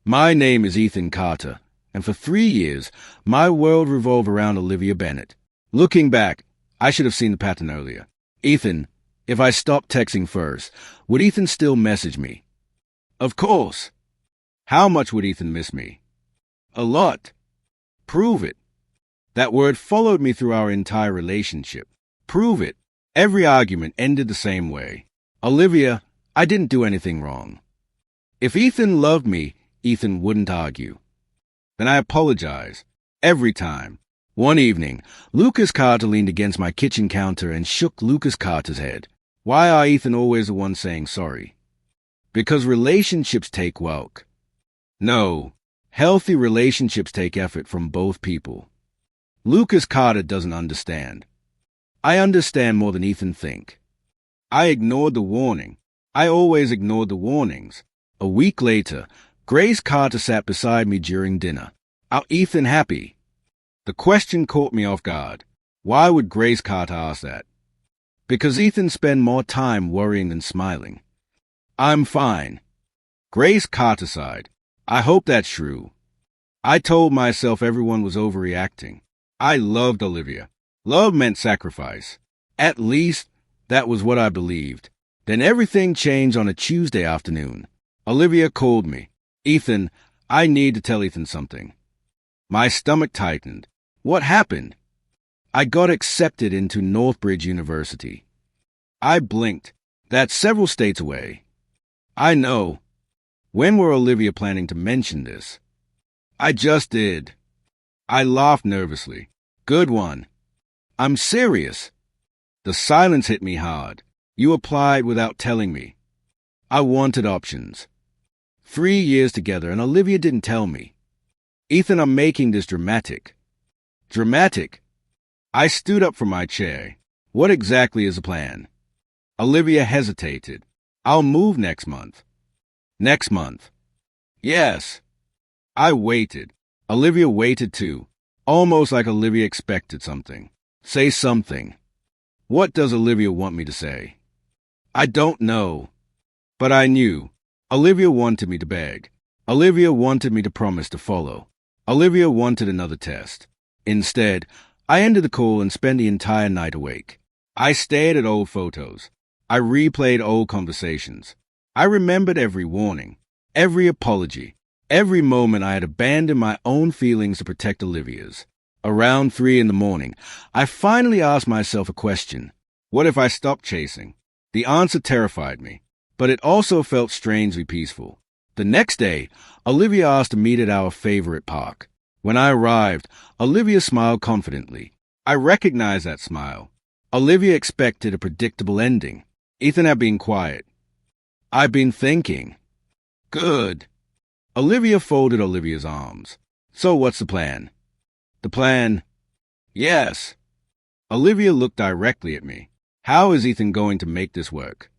My name is Ethan Carter, and for 3 years, my world revolved around Olivia Bennett. Looking back, I should have seen the pattern earlier. Ethan, if I stopped texting first, would Ethan still message me? Of course. How much would Ethan miss me? A lot. Prove it. That word followed me through our entire relationship. Prove it. Every argument ended the same way. Olivia, I didn't do anything wrong. If Ethan loved me, Ethan wouldn't argue. Then I apologize. Every time. One evening, Lucas Carter leaned against my kitchen counter and shook Lucas Carter's head. Why are Ethan always the one saying sorry? Because relationships take work. No, healthy relationships take effort from both people. Lucas Carter doesn't understand. I understand more than Ethan think. I ignored the warning. I always ignored the warnings. A week later, Grace Carter sat beside me during dinner. Are Ethan happy? The question caught me off guard. Why would Grace Carter ask that? Because Ethan spent more time worrying than smiling. I'm fine. Grace Carter sighed. I hope that's true. I told myself everyone was overreacting. I loved Olivia. Love meant sacrifice. At least, that was what I believed. Then everything changed on a Tuesday afternoon. Olivia called me. Ethan, I need to tell Ethan something. My stomach tightened. What happened? I got accepted into Northbridge University. I blinked. That's several states away. I know. When were Olivia planning to mention this? I just did. I laughed nervously. Good one. I'm serious. The silence hit me hard. You applied without telling me. I wanted options. 3 years together and Olivia didn't tell me. Ethan, I'm making this dramatic. Dramatic? I stood up from my chair. What exactly is the plan? Olivia hesitated. I'll move next month. Next month? Yes. I waited. Olivia waited too, almost like Olivia expected something. Say something. What does Olivia want me to say? I don't know. But I knew. Olivia wanted me to beg. Olivia wanted me to promise to follow. Olivia wanted another test. Instead, I ended the call and spent the entire night awake. I stared at old photos. I replayed old conversations. I remembered every warning, every apology, every moment I had abandoned my own feelings to protect Olivia's. Around 3 a.m, I finally asked myself a question. What if I stopped chasing? The answer terrified me, but it also felt strangely peaceful. The next day, Olivia asked to meet at our favorite park. When I arrived, Olivia smiled confidently. I recognized that smile. Olivia expected a predictable ending. Ethan had been quiet. I've been thinking. Good. Olivia folded Olivia's arms. So what's the plan? The plan? Yes. Olivia looked directly at me. How is Ethan going to make this work?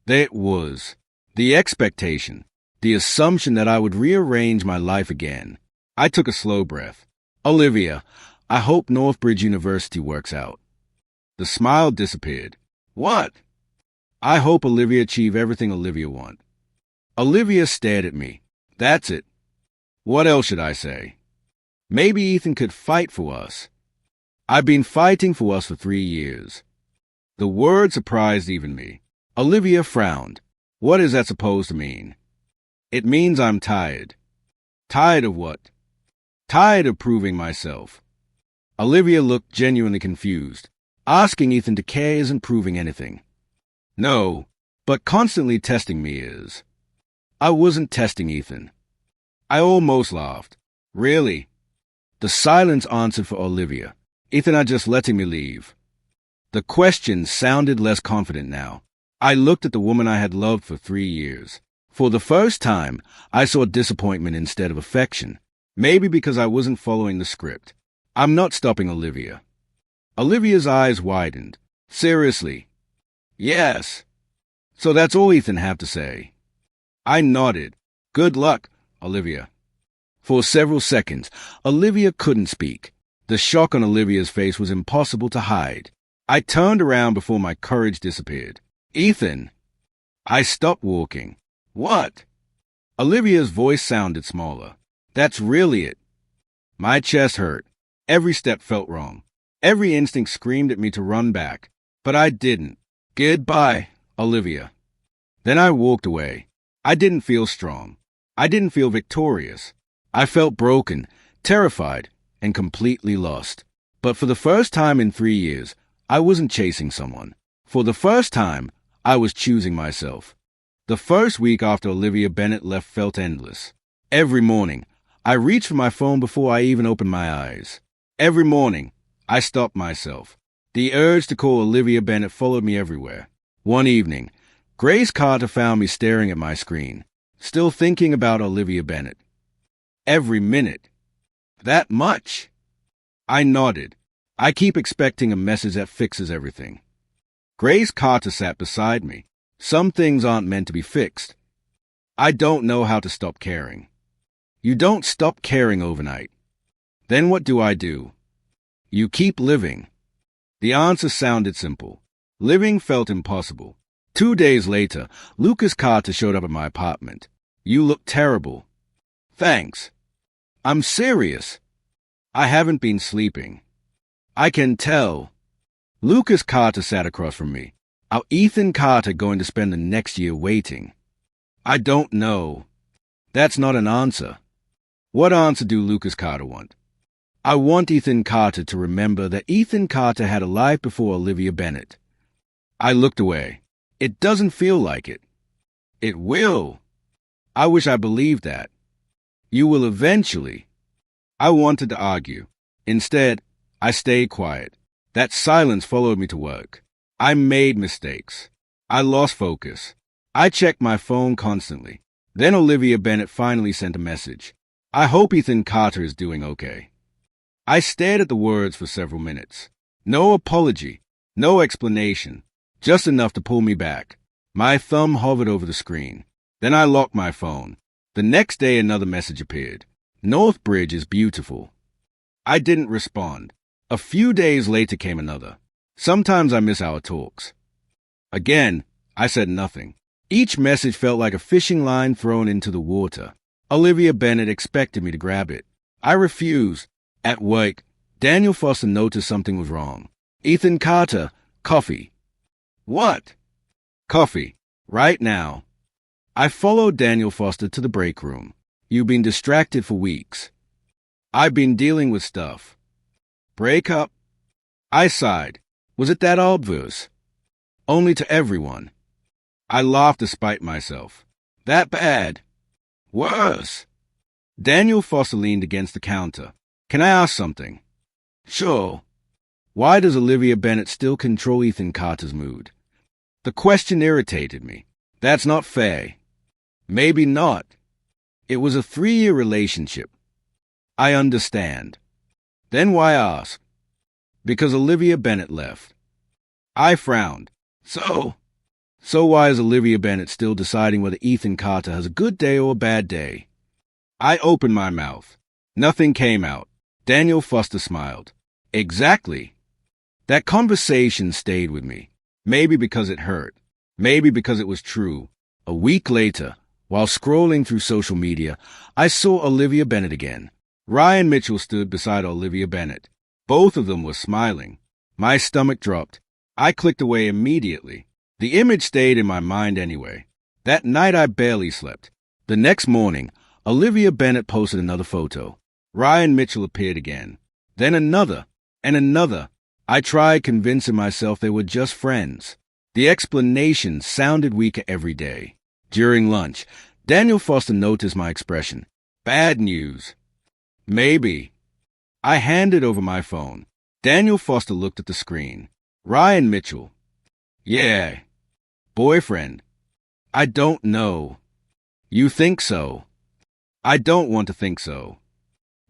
There it was. The expectation. The assumption that I would rearrange my life again. I took a slow breath. Olivia, I hope Northbridge University works out. The smile disappeared. What? I hope Olivia achieve everything Olivia wants. Olivia stared at me. That's it. What else should I say? Maybe Ethan could fight for us. I've been fighting for us for 3 years. The word surprised even me. Olivia frowned. What is that supposed to mean? It means I'm tired. Tired of what? Tired of proving myself. Olivia looked genuinely confused. Asking Ethan to care isn't proving anything. No, but constantly testing me is. I wasn't testing Ethan. I almost laughed. Really? The silence answered for Olivia. Ethan are just letting me leave. The question sounded less confident now. I looked at the woman I had loved for 3 years. For the first time, I saw disappointment instead of affection. Maybe because I wasn't following the script. I'm not stopping Olivia. Olivia's eyes widened. Seriously? Yes. So that's all Ethan had to say. I nodded. Good luck, Olivia. For several seconds, Olivia couldn't speak. The shock on Olivia's face was impossible to hide. I turned around before my courage disappeared. Ethan! I stopped walking. What? Olivia's voice sounded smaller. That's really it. My chest hurt. Every step felt wrong. Every instinct screamed at me to run back. But I didn't. Goodbye, Olivia. Then I walked away. I didn't feel strong. I didn't feel victorious. I felt broken, terrified, and completely lost. But for the first time in 3 years, I wasn't chasing someone. For the first time, I was choosing myself. The first week after Olivia Bennett left felt endless. Every morning, I reached for my phone before I even opened my eyes. Every morning, I stopped myself. The urge to call Olivia Bennett followed me everywhere. One evening, Grace Carter found me staring at my screen, still thinking about Olivia Bennett. Every minute. That much? I nodded. I keep expecting a message that fixes everything. Grace Carter sat beside me. Some things aren't meant to be fixed. I don't know how to stop caring. You don't stop caring overnight. Then what do? You keep living. The answer sounded simple. Living felt impossible. 2 days later, Lucas Carter showed up at my apartment. You look terrible. Thanks. I'm serious. I haven't been sleeping. I can tell. Lucas Carter sat across from me. Are Ethan Carter going to spend the next year waiting? I don't know. That's not an answer. What answer do Lucas Carter want? I want Ethan Carter to remember that Ethan Carter had a life before Olivia Bennett. I looked away. It doesn't feel like it. It will. I wish I believed that. You will eventually. I wanted to argue. Instead, I stayed quiet. That silence followed me to work. I made mistakes. I lost focus. I checked my phone constantly. Then Olivia Bennett finally sent a message. I hope Ethan Carter is doing okay. I stared at the words for several minutes. No apology, no explanation, just enough to pull me back. My thumb hovered over the screen. Then I locked my phone. The next day another message appeared. Northbridge is beautiful. I didn't respond. A few days later came another. Sometimes I miss our talks. Again, I said nothing. Each message felt like a fishing line thrown into the water. Olivia Bennett expected me to grab it. I refused. At work, Daniel Foster noticed something was wrong. Ethan Carter, coffee. What? Coffee. Right now. I followed Daniel Foster to the break room. You've been distracted for weeks. I've been dealing with stuff. Break up? I sighed. Was it that obvious? Only to everyone. I laughed to spite myself. That bad? Worse. Daniel Foster leaned against the counter. Can I ask something? Sure. Why does Olivia Bennett still control Ethan Carter's mood? The question irritated me. That's not fair. Maybe not. It was a 3-year relationship. I understand. Then why ask? Because Olivia Bennett left. I frowned. So why is Olivia Bennett still deciding whether Ethan Carter has a good day or a bad day? I opened my mouth. Nothing came out. Daniel Foster smiled. Exactly. That conversation stayed with me. Maybe because it hurt. Maybe because it was true. A week later, while scrolling through social media, I saw Olivia Bennett again. Ryan Mitchell stood beside Olivia Bennett. Both of them were smiling. My stomach dropped. I clicked away immediately. The image stayed in my mind anyway. That night I barely slept. The next morning, Olivia Bennett posted another photo. Ryan Mitchell appeared again. Then another, and another. I tried convincing myself they were just friends. The explanation sounded weaker every day. During lunch, Daniel Foster noticed my expression. Bad news. Maybe. I handed over my phone. Daniel Foster looked at the screen. Ryan Mitchell. Yeah. Boyfriend. I don't know. You think so? I don't want to think so.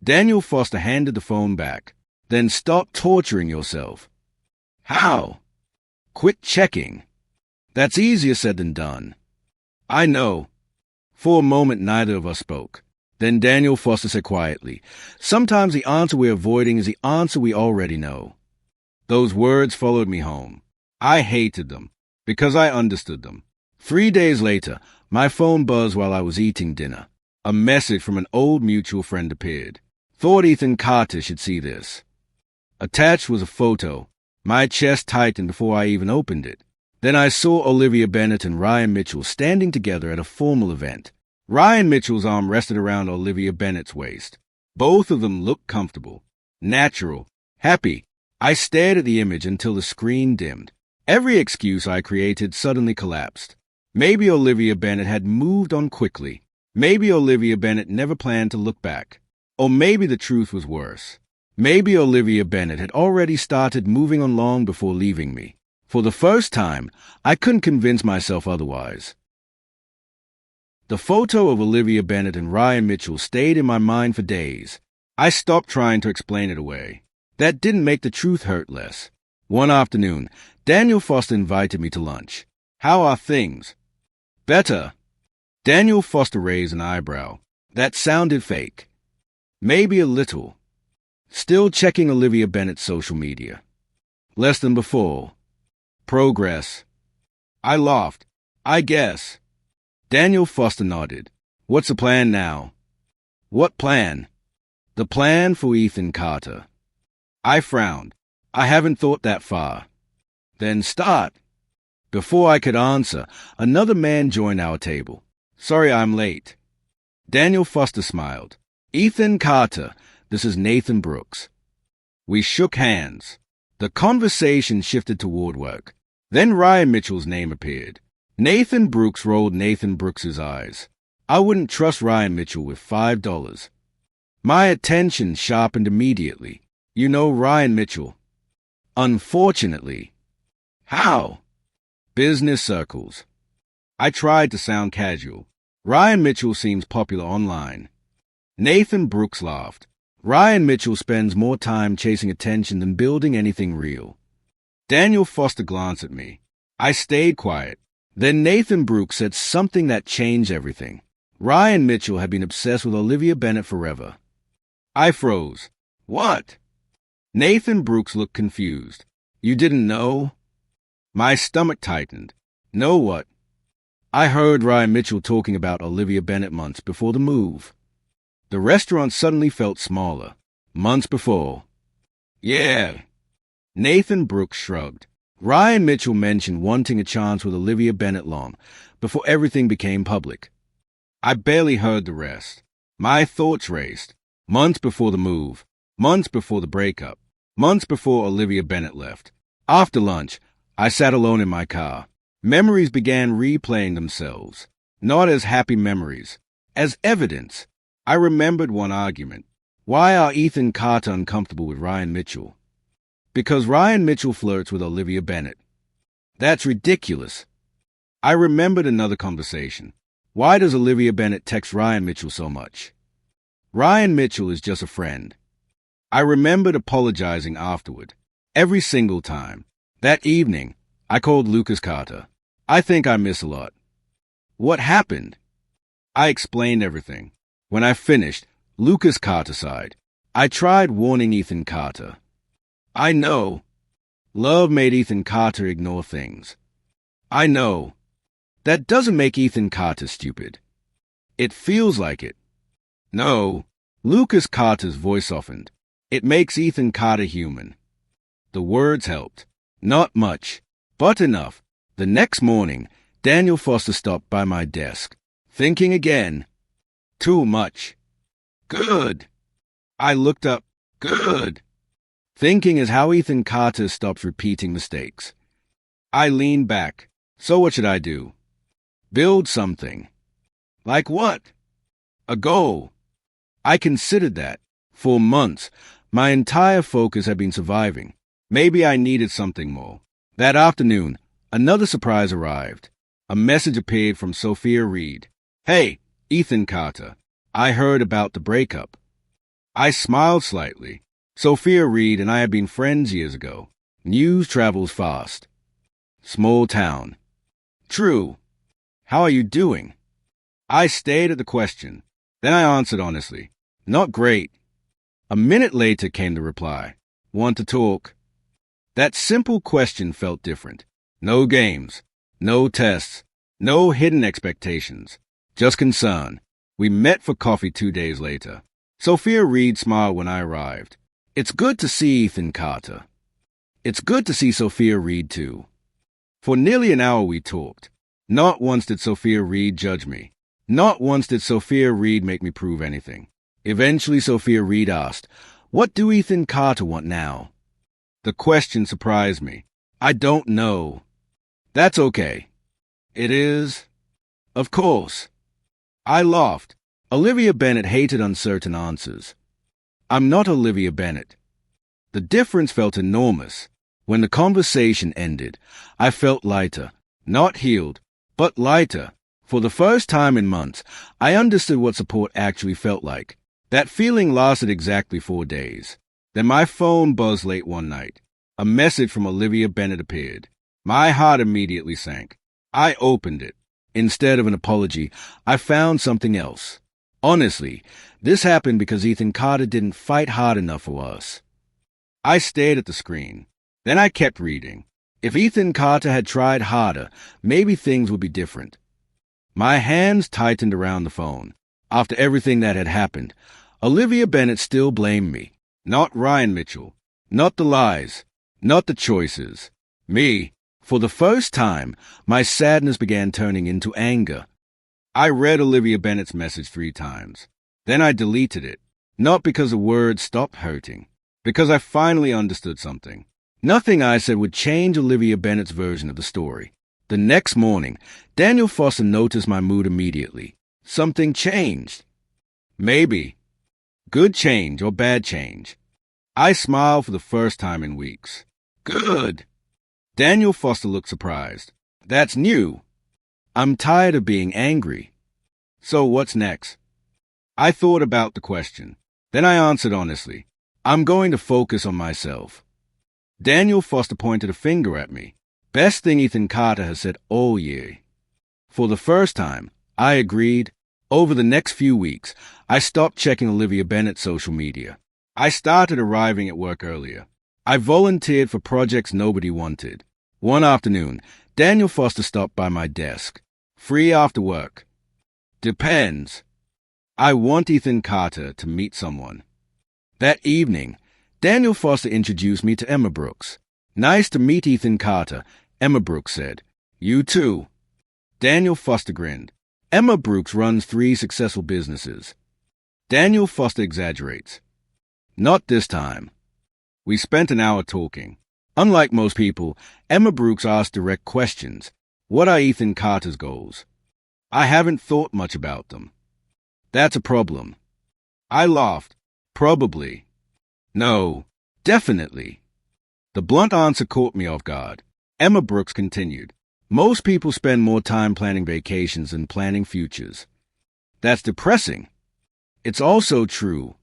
Daniel Foster handed the phone back. Then stop torturing yourself. How? Quit checking. That's easier said than done. I know. For a moment, neither of us spoke. Then Daniel Foster said quietly, sometimes the answer we're avoiding is the answer we already know. Those words followed me home. I hated them, because I understood them. 3 days later, My phone buzzed while I was eating dinner. A message from an old mutual friend appeared. Thought Ethan Carter should see this. Attached was a photo. My chest tightened before I even opened it. Then I saw Olivia Bennet and Ryan Mitchell standing together at a formal event. Ryan Mitchell's arm rested around Olivia Bennet's waist. Both of them looked comfortable, natural, happy. I stared at the image until the screen dimmed. Every excuse I created suddenly collapsed. Maybe Olivia Bennet had moved on quickly. Maybe Olivia Bennet never planned to look back. Or maybe the truth was worse. Maybe Olivia Bennet had already started moving on long before leaving me. For the first time, I couldn't convince myself otherwise. The photo of Olivia Bennet and Ryan Mitchell stayed in my mind for days. I stopped trying to explain it away. That didn't make the truth hurt less. One afternoon, Daniel Foster invited me to lunch. How are things? Better. Daniel Foster raised an eyebrow. That sounded fake. Maybe a little. Still checking Olivia Bennet's social media. Less than before. Progress. I laughed. I guess. Daniel Foster nodded. What's the plan now? What plan? The plan for Ethan Carter. I frowned. I haven't thought that far. Then start. Before I could answer, another man joined our table. Sorry I'm late. Daniel Foster smiled. Ethan Carter, this is Nathan Brooks. We shook hands. The conversation shifted toward work. Then Ryan Mitchell's name appeared. Nathan Brooks rolled Nathan Brooks's eyes. I wouldn't trust Ryan Mitchell with $5. My attention sharpened immediately. You know Ryan Mitchell. Unfortunately. How? Business circles. I tried to sound casual. Ryan Mitchell seems popular online. Nathan Brooks laughed. Ryan Mitchell spends more time chasing attention than building anything real. Daniel Foster glanced at me. I stayed quiet. Then Nathan Brooks said something that changed everything. Ryan Mitchell had been obsessed with Olivia Bennet forever. I froze. What? Nathan Brooks looked confused. You didn't know? My stomach tightened. Know what? I heard Ryan Mitchell talking about Olivia Bennet months before the move. The restaurant suddenly felt smaller. Months before. Yeah. Nathan Brooks shrugged. Ryan Mitchell mentioned wanting a chance with Olivia Bennet long before everything became public. I barely heard the rest. My thoughts raced. Months before the move. Months before the breakup. Months before Olivia Bennet left. After lunch, I sat alone in my car. Memories began replaying themselves. Not as happy memories. As evidence. I remembered one argument. Why are Ethan Carter uncomfortable with Ryan Mitchell? Because Ryan Mitchell flirts with Olivia Bennet. That's ridiculous. I remembered another conversation. Why does Olivia Bennet text Ryan Mitchell so much? Ryan Mitchell is just a friend. I remembered apologizing afterward. Every single time. That evening, I called Lucas Carter. I think I miss a lot. What happened? I explained everything. When I finished, Lucas Carter sighed. I tried warning Ethan Carter. I know. Love made Ethan Carter ignore things. I know. That doesn't make Ethan Carter stupid. It feels like it. No. Lucas Carter's voice softened. It makes Ethan Carter human. The words helped. Not much, but enough. The next morning, Daniel Foster stopped by my desk. Thinking again. Too much. Good. I looked up. Good. Thinking is how Ethan Carter stops repeating mistakes. I leaned back. So what should I do? Build something. Like what? A goal. I considered that. For months, my entire focus had been surviving. Maybe I needed something more. That afternoon, another surprise arrived. A message appeared from Sophia Reed. Hey, Ethan Carter. I heard about the breakup. I smiled slightly. Sophia Reed and I had been friends years ago. News travels fast. Small town. True. How are you doing? I stared at the question. Then I answered honestly. Not great. A minute later came the reply. Want to talk? That simple question felt different. No games. No tests. No hidden expectations, just concern. We met for coffee 2 days later. Sophia Reed smiled when I arrived. It's good to see Ethan Carter. It's good to see Sophia Reed, too. For nearly an hour we talked. Not once did Sophia Reed judge me. Not once did Sophia Reed make me prove anything. Eventually, Sophia Reed asked, "What do Ethan Carter want now?" The question surprised me. I don't know. That's okay. It is. Of course. I laughed. Olivia Bennet hated uncertain answers. I'm not Olivia Bennet. The difference felt enormous. When the conversation ended, I felt lighter. Not healed, but lighter. For the first time in months, I understood what support actually felt like. That feeling lasted exactly 4 days. Then my phone buzzed late one night. A message from Olivia Bennet appeared. My heart immediately sank. I opened it. Instead of an apology, I found something else. Honestly, this happened because Ethan Carter didn't fight hard enough for us. I stared at the screen. Then I kept reading. If Ethan Carter had tried harder, maybe things would be different. My hands tightened around the phone. After everything that had happened, Olivia Bennet still blamed me. Not Ryan Mitchell. Not the lies. Not the choices. Me. For the first time, my sadness began turning into anger. I read Olivia Bennet's message 3 times. Then I deleted it. Not because the words stopped hurting. Because I finally understood something. Nothing I said would change Olivia Bennet's version of the story. The next morning, Daniel Foster noticed my mood immediately. Something changed. Maybe. Good change or bad change. I smiled for the first time in weeks. Good. Daniel Foster looked surprised. That's new. I'm tired of being angry. So what's next? I thought about the question. Then I answered honestly. I'm going to focus on myself. Daniel Foster pointed a finger at me. Best thing Ethan Carter has said all year. For the first time, I agreed. Over the next few weeks, I stopped checking Olivia Bennet's social media. I started arriving at work earlier. I volunteered for projects nobody wanted. One afternoon, Daniel Foster stopped by my desk. Free after work. Depends. I want Ethan Carter to meet someone. That evening, Daniel Foster introduced me to Emma Brooks. Nice to meet Ethan Carter, Emma Brooks said. You too. Daniel Foster grinned. Emma Brooks runs 3 successful businesses. Daniel Foster exaggerates. Not this time. We spent an hour talking. Unlike most people, Emma Brooks asked direct questions. What are Ethan Carter's goals? I haven't thought much about them. That's a problem. I laughed. Probably. No, definitely. The blunt answer caught me off guard. Emma Brooks continued. Most people spend more time planning vacations than planning futures. That's depressing. It's also true.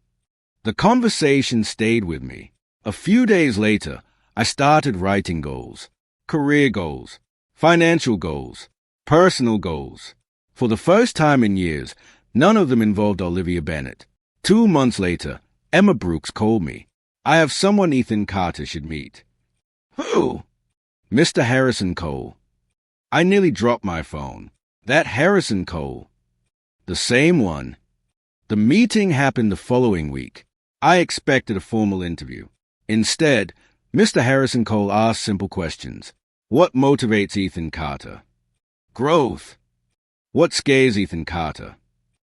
The conversation stayed with me. A few days later, I started writing goals. Career goals. Financial goals. Personal goals. For the first time in years, none of them involved Olivia Bennet. 2 months later, Emma Brooks called me. I have someone Ethan Carter should meet. Who? Mr. Harrison Cole. I nearly dropped my phone. That Harrison Cole. The same one. The meeting happened the following week. I expected a formal interview. Instead, Mr. Harrison Cole asked simple questions. What motivates Ethan Carter? Growth. What scares Ethan Carter?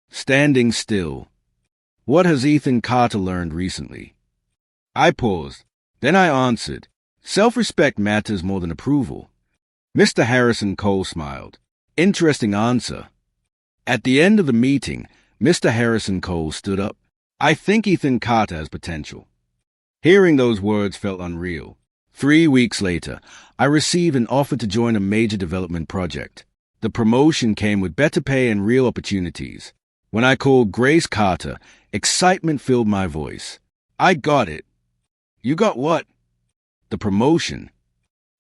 Standing still. What has Ethan Carter learned recently? I paused. Then I answered. Self-respect matters more than approval. Mr. Harrison Cole smiled. Interesting answer. At the end of the meeting, Mr. Harrison Cole stood up. I think Ethan Carter has potential. Hearing those words felt unreal. 3 weeks later, I received an offer to join a major development project. The promotion came with better pay and real opportunities. When I called Grace Carter, excitement filled my voice. I got it. You got what? The promotion.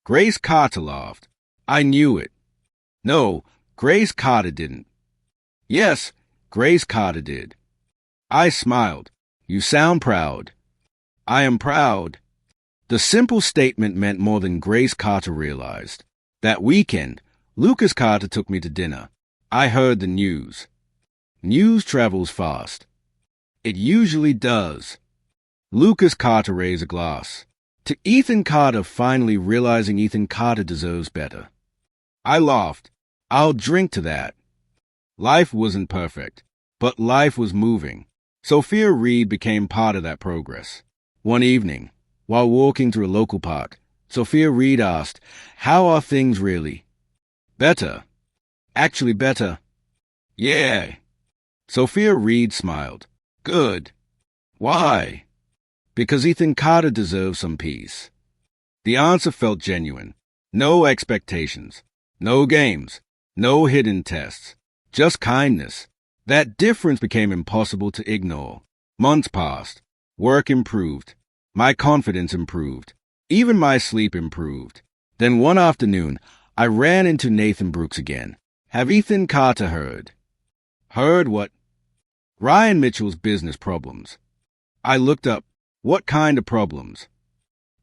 Grace Carter laughed. I knew it. No, Grace Carter didn't. Yes, Grace Carter did. I smiled. You sound proud. I am proud. The simple statement meant more than Grace Carter realized. That weekend, Lucas Carter took me to dinner. I heard the news. News travels fast. It usually does. Lucas Carter raised a glass. To Ethan Carter finally realizing Ethan Carter deserves better. I laughed. I'll drink to that. Life wasn't perfect, but life was moving. Sophia Reed became part of that progress. One evening, while walking through a local park, Sophia Reed asked, "How are things really?" "Better. Actually better." "Yeah." Sophia Reed smiled. "Good. Why?" "Because Ethan Carter deserves some peace." The answer felt genuine. No expectations. No games. No hidden tests. Just kindness. That difference became impossible to ignore. Months passed. Work improved. My confidence improved. Even my sleep improved. Then one afternoon, I ran into Nathan Brooks again. "Have Ethan Carter heard?" "Heard what?" "Ryan Mitchell's business problems." I looked up. "What kind of problems?"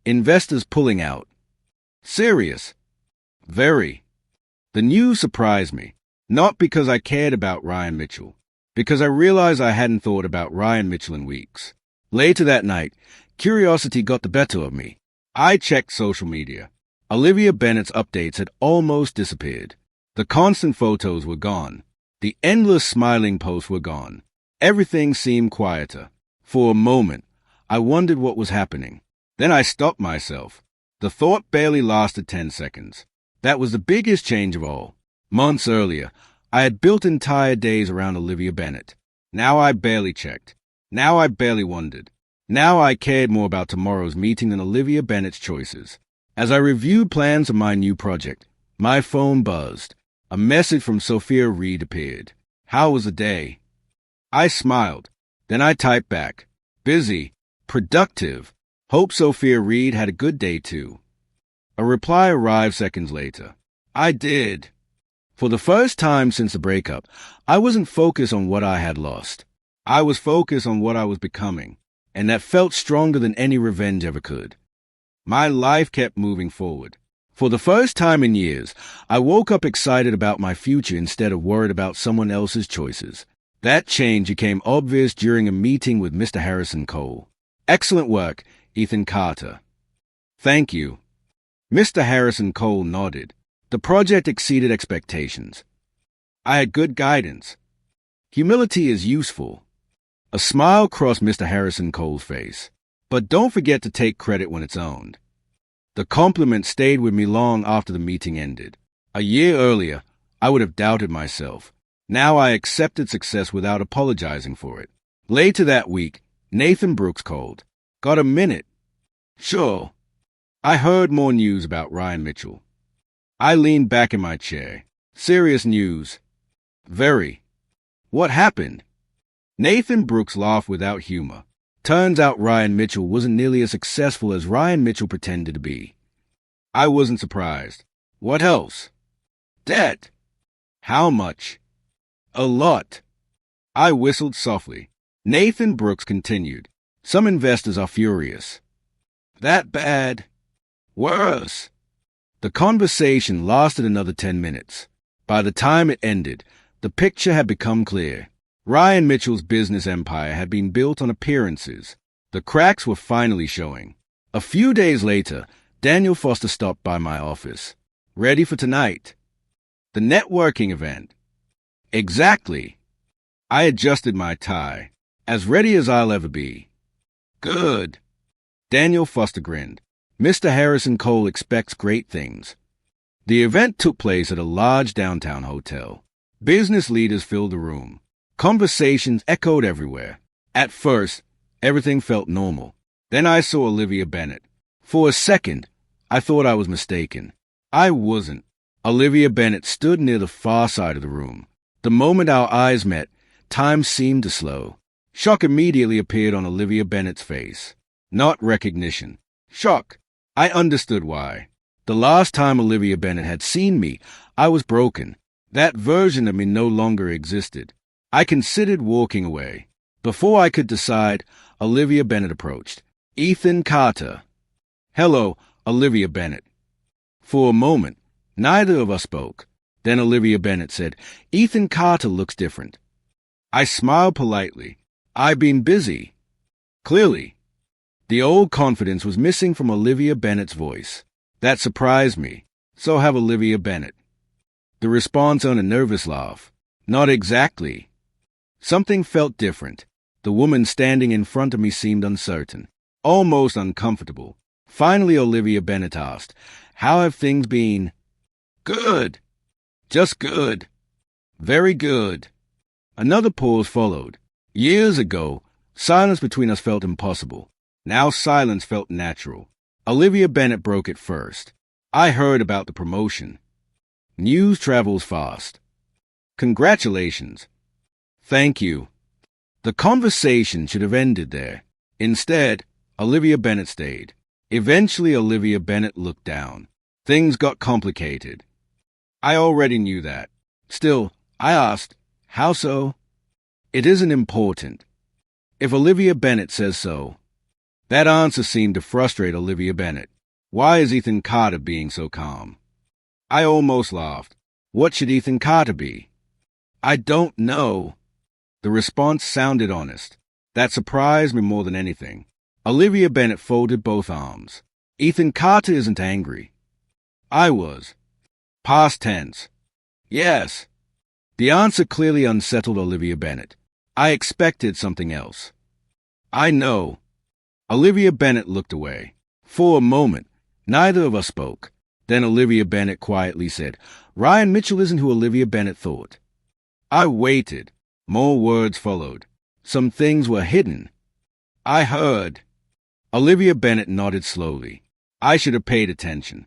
"Investors pulling out." "Serious?" "Very." The news surprised me. Not because I cared about Ryan Mitchell, because I realized I hadn't thought about Ryan Mitchell in weeks. Later that night, curiosity got the better of me. I checked social media. Olivia Bennett's updates had almost disappeared. The constant photos were gone. The endless smiling posts were gone. Everything seemed quieter. For a moment, I wondered what was happening. Then I stopped myself. The thought barely lasted 10 seconds. That was the biggest change of all. Months earlier, I had built entire days around Olivia Bennett. Now I barely checked. Now I barely wondered. Now I cared more about tomorrow's meeting than Olivia Bennett's choices. As I reviewed plans of my new project, my phone buzzed. A message from Sophia Reed appeared. "How was the day?" I smiled. Then I typed back. "Busy. Productive. Hope Sophia Reed had a good day too." A reply arrived seconds later. "I did." For the first time since the breakup, I wasn't focused on what I had lost. I was focused on what I was becoming, and that felt stronger than any revenge ever could. My life kept moving forward. For the first time in years, I woke up excited about my future instead of worried about someone else's choices. That change became obvious during a meeting with Mr. Harrison Cole. "Excellent work, Ethan Carter." "Thank you." Mr. Harrison Cole nodded. The project exceeded expectations. I had good guidance. Humility is useful. A smile crossed Mr. Harrison Cole's face. But don't forget to take credit when it's owned. The compliment stayed with me long after the meeting ended. A year earlier, I would have doubted myself. Now I accepted success without apologizing for it. Later that week, Nathan Brooks called. "Got a minute?" "Sure." I heard more news about Ryan Mitchell. I leaned back in my chair. "Serious news." "Very." "What happened?" Nathan Brooks laughed without humor. "Turns out Ryan Mitchell wasn't nearly as successful as Ryan Mitchell pretended to be." I wasn't surprised. "What else?" "Debt." "How much?" "A lot." I whistled softly. Nathan Brooks continued. "Some investors are furious." "That bad?" "Worse." The conversation lasted another 10 minutes. By the time it ended, the picture had become clear. Ryan Mitchell's business empire had been built on appearances. The cracks were finally showing. A few days later, Daniel Foster stopped by my office. "Ready for tonight?" "The networking event." "Exactly." I adjusted my tie. "As ready as I'll ever be." "Good." Daniel Foster grinned. "Mr. Harrison Cole expects great things." The event took place at a large downtown hotel. Business leaders filled the room. Conversations echoed everywhere. At first, everything felt normal. Then I saw Olivia Bennett. For a second, I thought I was mistaken. I wasn't. Olivia Bennett stood near the far side of the room. The moment our eyes met, time seemed to slow. Shock immediately appeared on Olivia Bennett's face. Not recognition. Shock. I understood why. The last time Olivia Bennett had seen me, I was broken. That version of me no longer existed. I considered walking away. Before I could decide, Olivia Bennett approached. "Ethan Carter." "Hello, Olivia Bennett." For a moment, neither of us spoke. Then Olivia Bennet said, "Ethan Carter looks different." I smiled politely. "I've been busy." Clearly, the old confidence was missing from Olivia Bennet's voice. That surprised me. "So have Olivia Bennet." The response on a nervous laugh. "Not exactly." Something felt different. The woman standing in front of me seemed uncertain, almost uncomfortable. Finally, Olivia Bennet asked, "How have things been?" "Good. Just good. Very good." Another pause followed. Years ago, silence between us felt impossible. Now silence felt natural. Olivia Bennet broke it first. "I heard about the promotion." "News travels fast." "Congratulations." "Thank you." The conversation should have ended there. Instead, Olivia Bennet stayed. Eventually, Olivia Bennet looked down. Things got complicated. I already knew that. Still, I asked, "How so?" "It isn't important." "If Olivia Bennet says so." That answer seemed to frustrate Olivia Bennet. Why is Ethan Carter being so calm? I almost laughed. What should Ethan Carter be? "I don't know." The response sounded honest. That surprised me more than anything. Olivia Bennet folded both arms. "Ethan Carter isn't angry." I was. Past tense. "Yes." The answer clearly unsettled Olivia Bennet. I expected something else. "I know." Olivia Bennet looked away. For a moment, neither of us spoke. Then Olivia Bennet quietly said, "Ryan Mitchell isn't who Olivia Bennet thought." I waited. More words followed. Some things were hidden. "I heard." Olivia Bennet nodded slowly. I should have paid attention.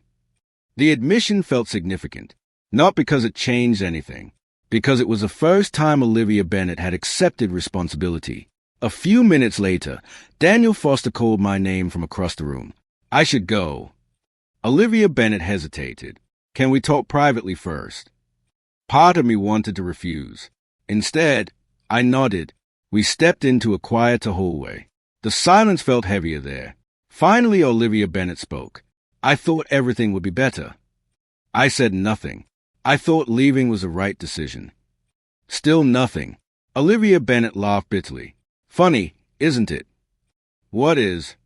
The admission felt significant, not because it changed anything, because it was the first time Olivia Bennet had accepted responsibility. A few minutes later, Daniel Foster called my name from across the room. I should go. Olivia Bennet hesitated. "Can we talk privately first?" Part of me wanted to refuse. Instead, I nodded. We stepped into a quieter hallway. The silence felt heavier there. Finally, Olivia Bennet spoke. "I thought everything would be better." I said nothing. I thought leaving was the right decision. Still nothing. Olivia Bennet laughed bitterly. "Funny, isn't it?" "What is?"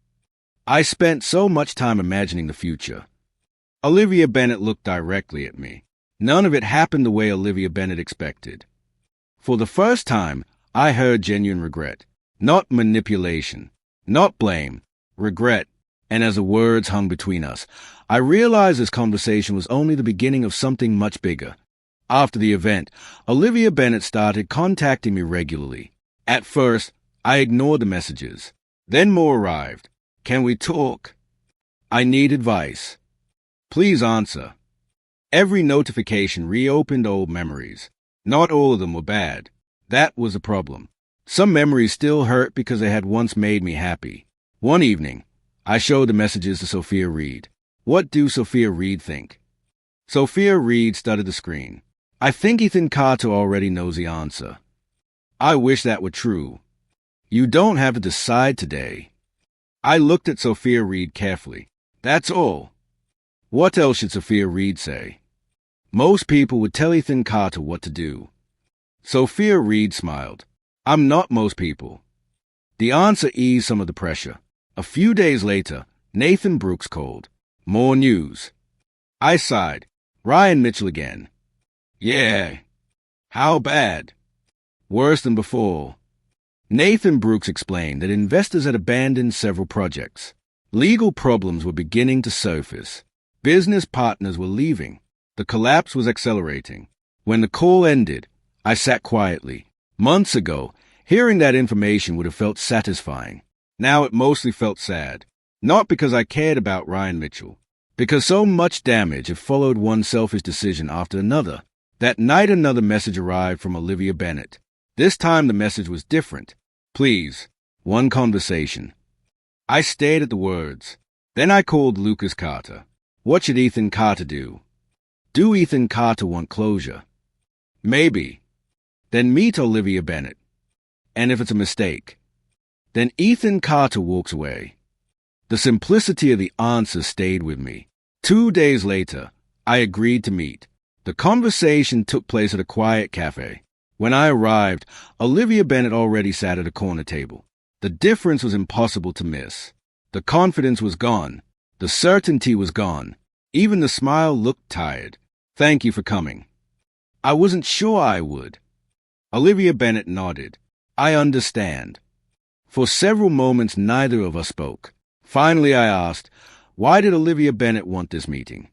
"I spent so much time imagining the future." Olivia Bennet looked directly at me. None of it happened the way Olivia Bennet expected. For the first time, I heard genuine regret. Not manipulation. Not blame. Regret. And as the words hung between us, I realized this conversation was only the beginning of something much bigger. After the event, Olivia Bennet started contacting me regularly. At first, I ignored the messages. Then more arrived. "Can we talk?" "I need advice." "Please answer." Every notification reopened old memories. Not all of them were bad. That was the problem. Some memories still hurt because they had once made me happy. One evening, I showed the messages to Sophia Reed. What do Sophia Reed think? Sophia Reed studied the screen. "I think Ethan Carter already knows the answer." I wish that were true. "You don't have to decide today." I looked at Sophia Reed carefully. "That's all." What else should Sophia Reed say? Most people would tell Ethan Carter what to do. Sophia Reed smiled. "I'm not most people." The answer eased some of the pressure. A few days later, Nathan Brooks called. More news. I sighed. Ryan Mitchell again. "Yeah. How bad?" "Worse than before." Nathan Brooks explained that investors had abandoned several projects. Legal problems were beginning to surface. Business partners were leaving. The collapse was accelerating. When the call ended, I sat quietly. Months ago, hearing that information would have felt satisfying. Now it mostly felt sad. Not because I cared about Ryan Mitchell. Because so much damage had followed one selfish decision after another. That night another message arrived from Olivia Bennet. This time the message was different. "Please, one conversation." I stared at the words. Then I called Lucas Carter. What should Ethan Carter do? Do Ethan Carter want closure? Maybe. Then meet Olivia Bennet. And if it's a mistake, then Ethan Carter walks away. The simplicity of the answer stayed with me. 2 days later, I agreed to meet. The conversation took place at a quiet cafe. When I arrived, Olivia Bennet already sat at a corner table. The difference was impossible to miss. The confidence was gone. The certainty was gone. Even the smile looked tired. "Thank you for coming." "I wasn't sure I would." Olivia Bennet nodded. "I understand." For several moments, neither of us spoke. Finally, I asked, "Why did Olivia Bennet want this meeting?"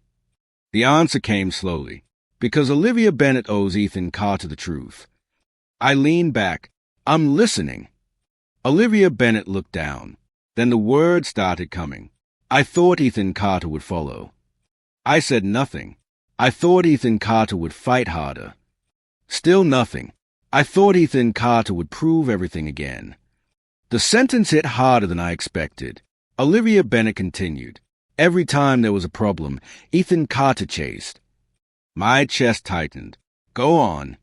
The answer came slowly. "Because Olivia Bennet owes Ethan Carter the truth." I leaned back. "I'm listening." Olivia Bennet looked down. Then the words started coming. "I thought Ethan Carter would follow." I said nothing. "I thought Ethan Carter would fight harder." Still nothing. "I thought Ethan Carter would prove everything again." The sentence hit harder than I expected. Olivia Bennet continued. "Every time there was a problem, Ethan Carter chased." My chest tightened. "Go on."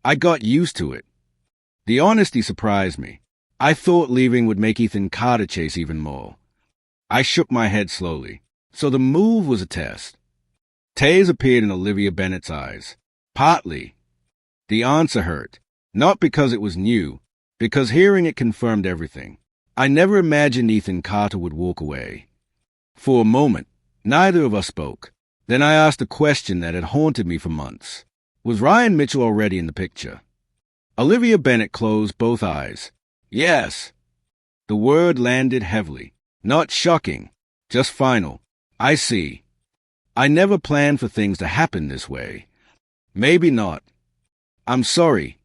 "I got used to it." The honesty surprised me. I thought leaving would make Ethan Carter chase even more. I shook my head slowly. So the move was a test. Tears appeared in Olivia Bennet's eyes. "Partly." The answer hurt. Not because it was new, because hearing it confirmed everything. I never imagined Ethan Carter would walk away. For a moment, neither of us spoke. Then I asked a question that had haunted me for months. Was Ryan Mitchell already in the picture? Olivia Bennet closed both eyes. "Yes." The word landed heavily. Not shocking, just final. "I see. I never planned for things to happen this way." "Maybe not." "I'm sorry."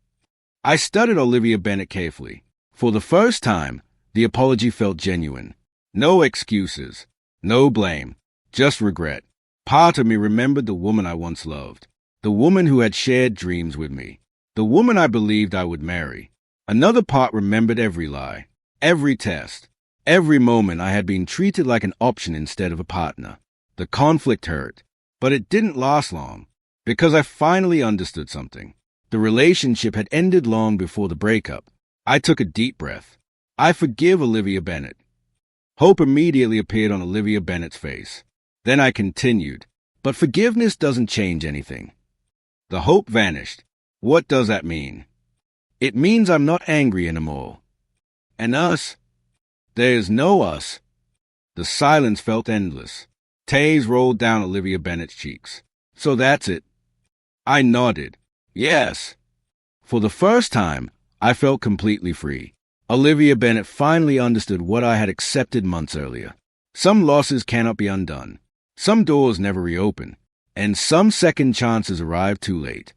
I studied Olivia Bennet carefully. For the first time, the apology felt genuine. No excuses, no blame, just regret. Part of me remembered the woman I once loved, the woman who had shared dreams with me, the woman I believed I would marry. Another part remembered every lie, every test, every moment I had been treated like an option instead of a partner. The conflict hurt, but it didn't last long, because I finally understood something. The relationship had ended long before the breakup. I took a deep breath. "I forgive Olivia Bennet." Hope immediately appeared on Olivia Bennet's face. Then I continued, "But forgiveness doesn't change anything." The hope vanished. "What does that mean?" "It means I'm not angry anymore." "And us?" "There's no us." The silence felt endless. Tears rolled down Olivia Bennet's cheeks. "So that's it." I nodded. "Yes." For the first time, I felt completely free. Olivia Bennet finally understood what I had accepted months earlier. Some losses cannot be undone. Some doors never reopen. And some second chances arrive too late.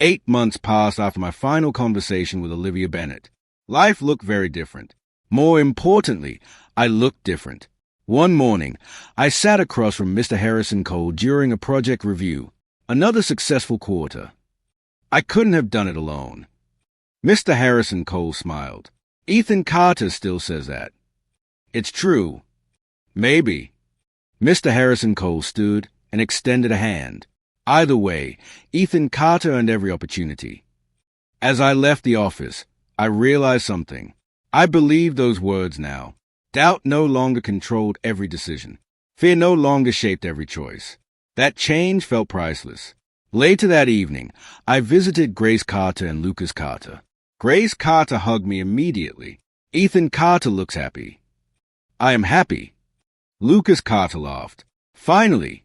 8 months passed after my final conversation with Olivia Bennet. Life looked very different. More importantly, I looked different. One morning, I sat across from Mr. Harrison Cole during a project review. Another successful quarter. I couldn't have done it alone. Mr. Harrison Cole smiled. "Ethan Carter still says that." "It's true." "Maybe." Mr. Harrison Cole stood and extended a hand. Either way, Ethan Carter earned every opportunity. As I left the office, I realized something. I believed those words now. Doubt no longer controlled every decision. Fear no longer shaped every choice. That change felt priceless. Later that evening, I visited Grace Carter and Lucas Carter. Grace Carter hugged me immediately. "Ethan Carter looks happy." "I am happy." Lucas Carter laughed. "Finally."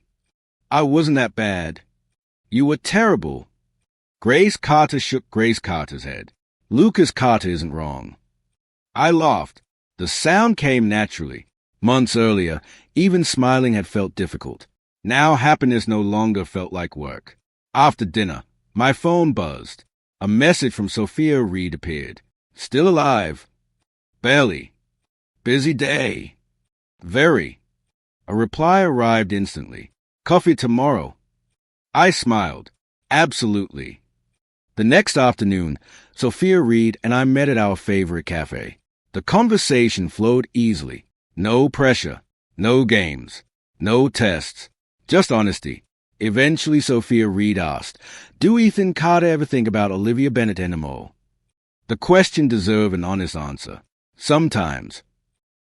"I wasn't that bad." "You were terrible." Grace Carter shook Grace Carter's head. "Lucas Carter isn't wrong." I laughed. The sound came naturally. Months earlier, even smiling had felt difficult. Now happiness no longer felt like work. After dinner, my phone buzzed. A message from Sophia Reed appeared. "Still alive?" "Barely." "Busy day?" "Very." A reply arrived instantly. "Coffee tomorrow." I smiled. "Absolutely." The next afternoon, Sophia Reed and I met at our favorite cafe. The conversation flowed easily. No pressure, no games, no tests, just honesty. Eventually, Sophia Reed asked, "Do Ethan Carter ever think about Olivia Bennet anymore?" The question deserved an honest answer. Sometimes.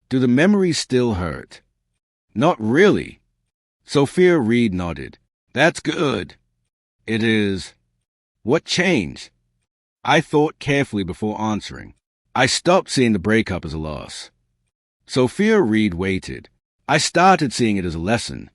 "Do the memories still hurt?" "Not really." Sophia Reed nodded. "That's good." It is. What changed? I thought carefully before answering. I stopped seeing the breakup as a loss. Sophia Reed waited. I started seeing it as a lesson.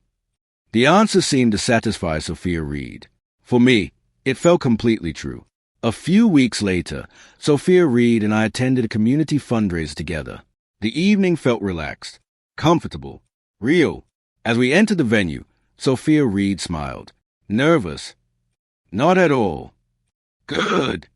The answer seemed to satisfy Sophia Reed. For me, it felt completely true. A few weeks later, Sophia Reed and I attended a community fundraiser together. The evening felt relaxed, comfortable, real. As we entered the venue, Sophia Reed smiled. Nervous? Not at all. Good.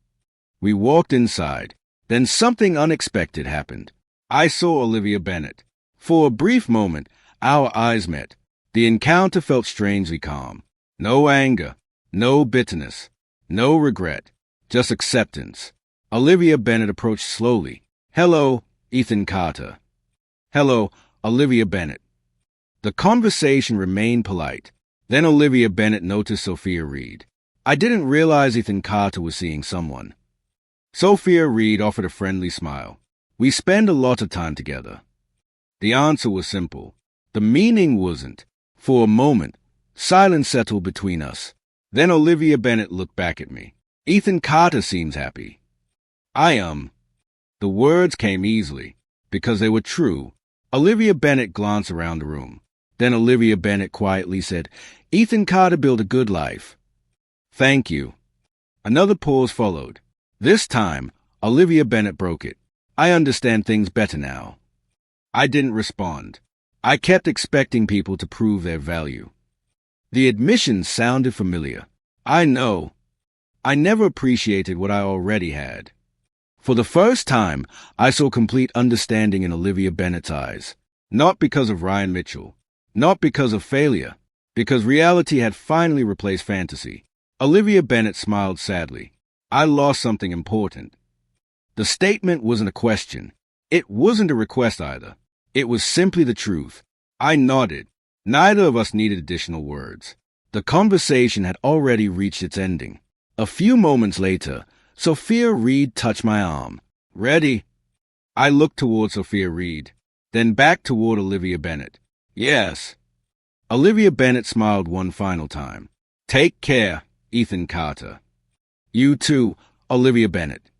We walked inside. Then something unexpected happened. I saw Olivia Bennett. For a brief moment, our eyes met. The encounter felt strangely calm. No anger, no bitterness, no regret, just acceptance. Olivia Bennett approached slowly. Hello, Ethan Carter. Hello, Olivia Bennett. The conversation remained polite. Then Olivia Bennett noticed Sophia Reed. I didn't realize Ethan Carter was seeing someone. Sophia Reed offered a friendly smile. We spend a lot of time together. The answer was simple. The meaning wasn't. For a moment, silence settled between us. Then Olivia Bennett looked back at me. Ethan Carter seems happy. I am. The words came easily, because they were true. Olivia Bennett glanced around the room. Then Olivia Bennett quietly said, Ethan Carter built a good life. Thank you. Another pause followed. This time, Olivia Bennett broke it. I understand things better now. I didn't respond. I kept expecting people to prove their value. The admission sounded familiar. I know. I never appreciated what I already had. For the first time, I saw complete understanding in Olivia Bennett's eyes. Not because of Ryan Mitchell. Not because of failure. Because reality had finally replaced fantasy. Olivia Bennett smiled sadly. I lost something important. The statement wasn't a question. It wasn't a request either. It was simply the truth. I nodded. Neither of us needed additional words. The conversation had already reached its ending. A few moments later, Sophia Reed touched my arm. Ready? I looked toward Sophia Reed, then back toward Olivia Bennett. Yes. Olivia Bennett smiled one final time. Take care, Ethan Carter. You too, Olivia Bennett.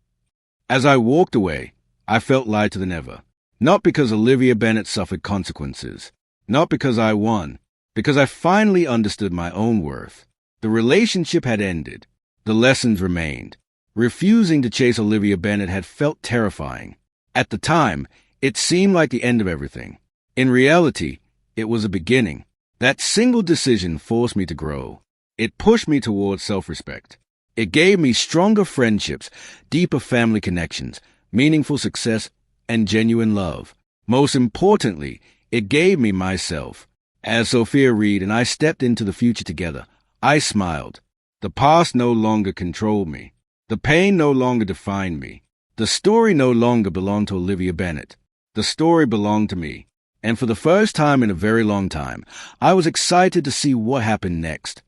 As I walked away, I felt lighter than ever. Not because Olivia Bennett suffered consequences. Not because I won. Because I finally understood my own worth. The relationship had ended. The lessons remained. Refusing to chase Olivia Bennett had felt terrifying. At the time, it seemed like the end of everything. In reality, it was a beginning. That single decision forced me to grow. It pushed me towards self-respect. It gave me stronger friendships, deeper family connections, meaningful success, and genuine love. Most importantly, it gave me myself. As Sophia Reed and I stepped into the future together, I smiled. The past no longer controlled me. The pain no longer defined me. The story no longer belonged to Olivia Bennett. The story belonged to me. And for the first time in a very long time, I was excited to see what happened next.